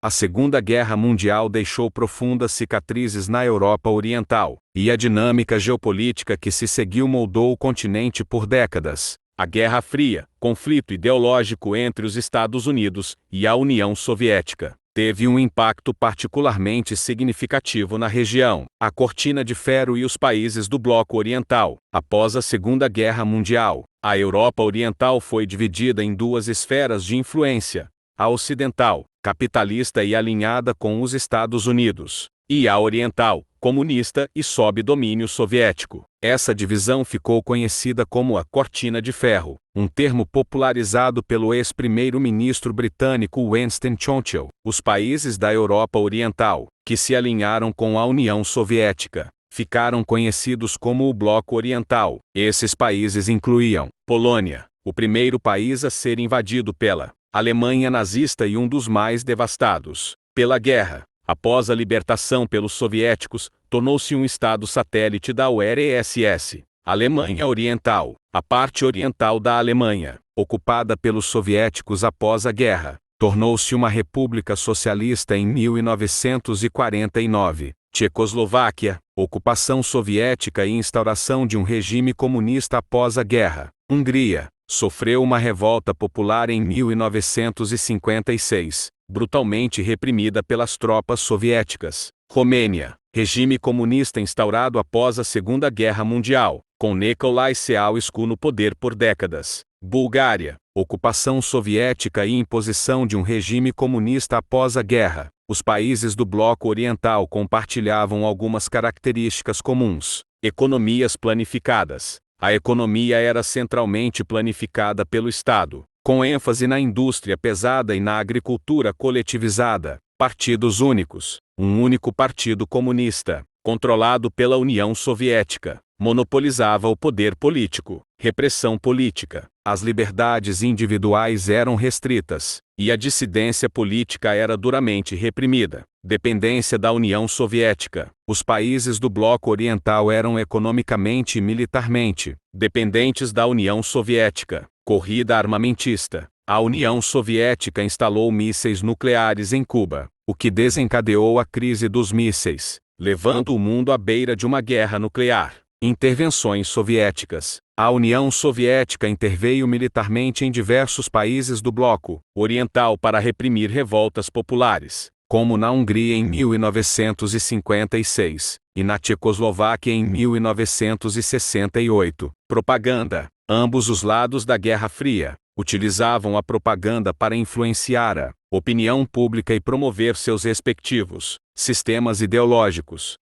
A Segunda Guerra Mundial deixou profundas cicatrizes na Europa Oriental, e a dinâmica geopolítica que se seguiu moldou o continente por décadas. A Guerra Fria, conflito ideológico entre os Estados Unidos e a União Soviética, teve um impacto particularmente significativo na região. A Cortina de Ferro e os países do Bloco Oriental. Após a Segunda Guerra Mundial, a Europa Oriental foi dividida em duas esferas de influência: a ocidental, capitalista e alinhada com os Estados Unidos, e a oriental, comunista e sob domínio soviético. Essa divisão ficou conhecida como a Cortina de Ferro, um termo popularizado pelo ex-primeiro-ministro britânico Winston Churchill. Os países da Europa Oriental, que se alinharam com a União Soviética, ficaram conhecidos como o Bloco Oriental. Esses países incluíam Polônia, o primeiro país a ser invadido pela Alemanha nazista e um dos mais devastados pela guerra. Após a libertação pelos soviéticos, tornou-se um estado satélite da URSS. Alemanha Oriental, a parte oriental da Alemanha, ocupada pelos soviéticos após a guerra, tornou-se uma república socialista em 1949. Tchecoslováquia, ocupação soviética e instauração de um regime comunista após a guerra. Hungria, sofreu uma revolta popular em 1956, brutalmente reprimida pelas tropas soviéticas. Romênia, regime comunista instaurado após a Segunda Guerra Mundial, com Nicolae Ceausescu no poder por décadas. Bulgária, ocupação soviética e imposição de um regime comunista após a guerra. Os países do Bloco Oriental compartilhavam algumas características comuns: economias planificadas. A economia era centralmente planificada pelo Estado, com ênfase na indústria pesada e na agricultura coletivizada. Partidos únicos. Um único partido comunista, controlado pela União Soviética, monopolizava o poder político. Repressão política. As liberdades individuais eram restritas, e a dissidência política era duramente reprimida. Dependência da União Soviética. Os países do Bloco Oriental eram economicamente e militarmente dependentes da União Soviética. Corrida armamentista. A União Soviética instalou mísseis nucleares em Cuba, o que desencadeou a crise dos mísseis, levando o mundo à beira de uma guerra nuclear. Intervenções soviéticas. A União Soviética interveio militarmente em diversos países do Bloco Oriental para reprimir revoltas populares, como na Hungria em 1956, e na Tchecoslováquia em 1968. Propaganda. Ambos os lados da Guerra Fria utilizavam a propaganda para influenciar a opinião pública e promover seus respectivos sistemas ideológicos.